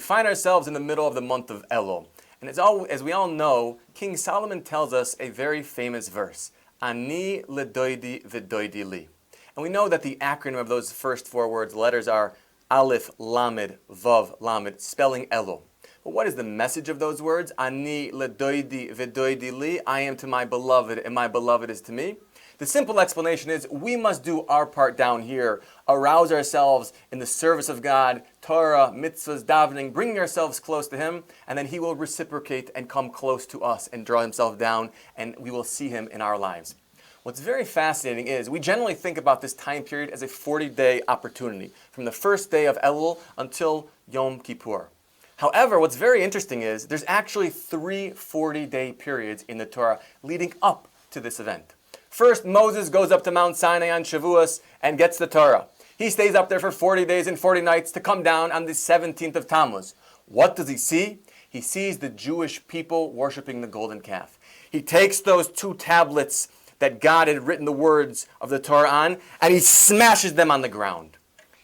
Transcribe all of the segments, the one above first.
find ourselves in the middle of the month of Elul. And as we all know, King Solomon tells us a very famous verse, Ani ledoidi v'doidi li. And we know that the acronym of those first four letters are Aleph, Lamed, Vav, Lamed, spelling Elul. But what is the message of those words? Ani ledoidi v'doidi li. I am to my beloved, and my beloved is to me. The simple explanation is we must do our part down here, arouse ourselves in the service of God, Torah, mitzvahs, davening, bringing ourselves close to Him, and then He will reciprocate and come close to us and draw Himself down, and we will see Him in our lives. What's very fascinating is we generally think about this time period as a 40-day opportunity, from the first day of Elul until Yom Kippur. However, what's very interesting is there's actually 3 40-day periods in the Torah leading up to this event. First, Moses goes up to Mount Sinai on Shavuos and gets the Torah. He stays up there for 40 days and 40 nights to come down on the 17th of Tammuz. What does he see? He sees the Jewish people worshiping the golden calf. He takes those 2 tablets that God had written the words of the Torah on, and he smashes them on the ground.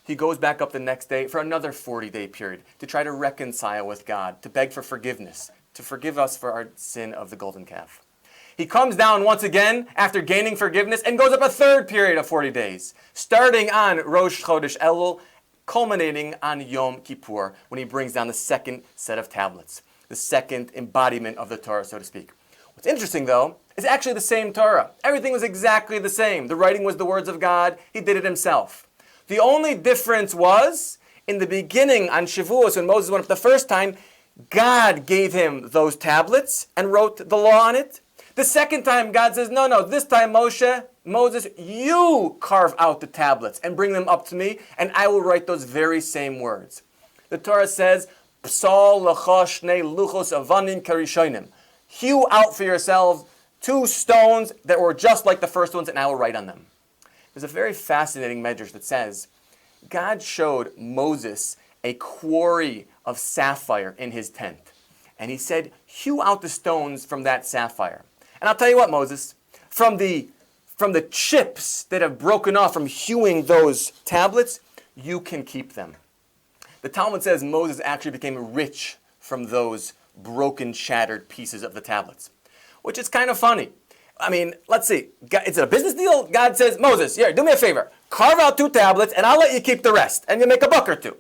He goes back up the next day for another 40-day period to try to reconcile with God, to beg for forgiveness, to forgive us for our sin of the golden calf. He comes down once again after gaining forgiveness and goes up a third period of 40 days, starting on Rosh Chodesh Elul, culminating on Yom Kippur, when he brings down the second set of tablets, the second embodiment of the Torah, so to speak. What's interesting, though, is actually the same Torah. Everything was exactly the same. The writing was the words of God. He did it himself. The only difference was, in the beginning on Shavuos, when Moses went up the first time, God gave him those tablets and wrote the law on it. The second time, God says, no, this time, Moses, you carve out the tablets and bring them up to me, and I will write those very same words. The Torah says, Psal lecha shnei luchos avanim karishonim. Hew out for yourselves 2 stones that were just like the first ones, and I will write on them. There's a very fascinating medrash that says, God showed Moses a quarry of sapphire in his tent. And he said, hew out the stones from that sapphire. And I'll tell you what, Moses, from the chips that have broken off from hewing those tablets, you can keep them. The Talmud says Moses actually became rich from those broken, shattered pieces of the tablets, which is kind of funny. I mean, let's see. Is it a business deal? God says, Moses, here, do me a favor. Carve out 2 tablets, and I'll let you keep the rest, and you'll make $1 or 2.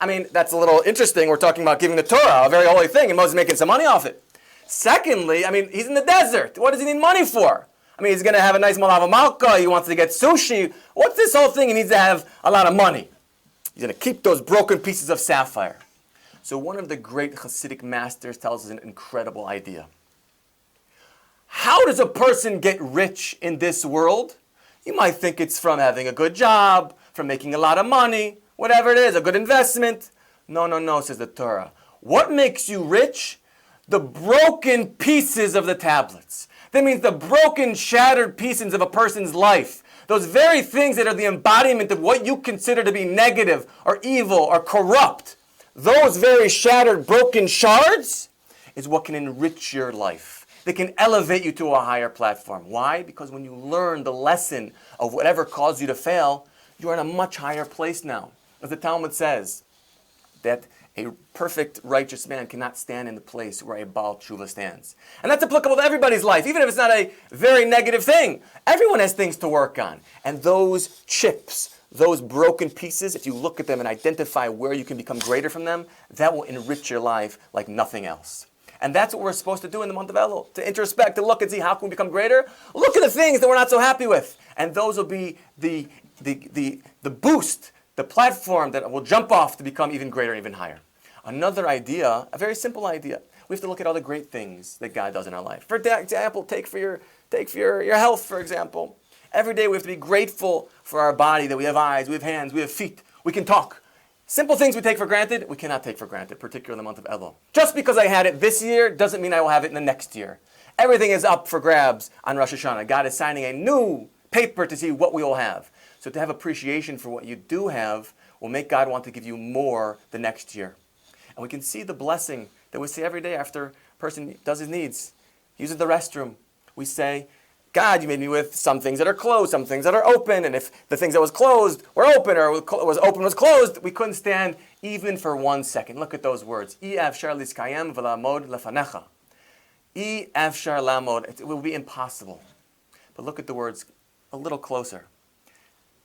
I mean, that's a little interesting. We're talking about giving the Torah, a very holy thing, and Moses is making some money off it. Secondly, I mean, he's in the desert. What does he need money for? I mean, he's going to have a nice malava malka. He wants to get sushi. What's this whole thing? He needs to have a lot of money. He's going to keep those broken pieces of sapphire. So one of the great Hasidic masters tells us an incredible idea. How does a person get rich in this world? You might think it's from having a good job, from making a lot of money, whatever it is, a good investment. No, says the Torah. What makes you rich? The broken pieces of the tablets. That means the broken, shattered pieces of a person's life. Those very things that are the embodiment of what you consider to be negative or evil or corrupt. Those very shattered, broken shards is what can enrich your life. They can elevate you to a higher platform. Why? Because when you learn the lesson of whatever caused you to fail, you're in a much higher place now. As the Talmud says, that a perfect righteous man cannot stand in the place where a Baal Tshuva stands. And that's applicable to everybody's life, even if it's not a very negative thing. Everyone has things to work on. And those chips, those broken pieces, if you look at them and identify where you can become greater from them, that will enrich your life like nothing else. And that's what we're supposed to do in the month of Elul, to introspect, to look and see how can we become greater. Look at the things that we're not so happy with. And those will be the boost, the platform that will jump off to become even greater, even higher. Another idea, a very simple idea. We have to look at all the great things that God does in our life. For example, take for your health, for example. Every day we have to be grateful for our body, that we have eyes, we have hands, we have feet, we can talk. Simple things we take for granted, we cannot take for granted, particularly in the month of Elul. Just because I had it this year doesn't mean I will have it in the next year. Everything is up for grabs on Rosh Hashanah. God is signing a new paper to see what we will have. So to have appreciation for what you do have will make God want to give you more the next year. And we can see the blessing that we say every day after a person does his needs. He uses the restroom. We say, God, you made me with some things that are closed, some things that are open, and if the things that was closed were open, or was open was closed, we couldn't stand even for 1 second. Look at those words. I afshar liskayem v'lamod lefanecha. I afshar lamod. It will be impossible. But look at the words a little closer.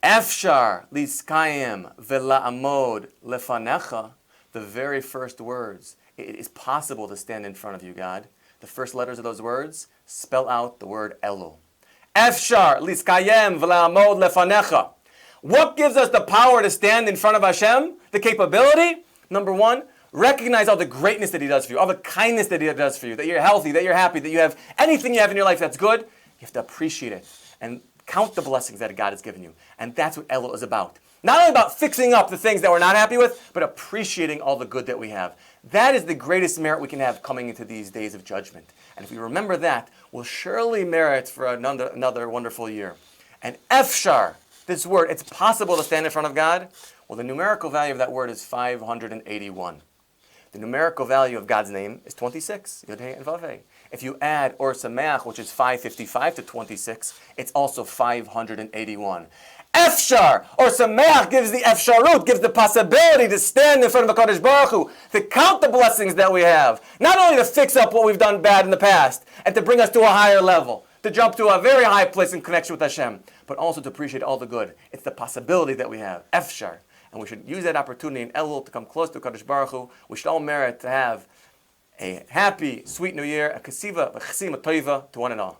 Afshar liskayem v'lamod lefanecha. The very first words. It is possible to stand in front of you, God. The first letters of those words spell out the word Elo. Efshar liskayem v'la'amod lefanecha. What gives us the power to stand in front of Hashem? The capability? Number one, recognize all the greatness that He does for you, all the kindness that He does for you, that you're healthy, that you're happy, that you have anything you have in your life that's good. You have to appreciate it and count the blessings that God has given you. And that's what Elo is about. Not only about fixing up the things that we're not happy with, but appreciating all the good that we have. That is the greatest merit we can have coming into these days of judgment. And if we remember that, we'll surely merit for another wonderful year. And Efshar, this word, it's possible to stand in front of God. Well, the numerical value of that word is 581. The numerical value of God's name is 26. Yod Heh and Vav Heh. If you add Ohr Somayach, which is 555 to 26, it's also 581. Efshar, Ohr Somayach gives the efsharut, gives the possibility to stand in front of HaKadosh Baruch Hu, to count the blessings that we have. Not only to fix up what we've done bad in the past, and to bring us to a higher level, to jump to a very high place in connection with Hashem, but also to appreciate all the good. It's the possibility that we have, Efshar. And we should use that opportunity in Elul to come close to HaKadosh Baruch Hu. We should all merit to have a happy, sweet New Year, a kesiva, a chesima toiva to one and all.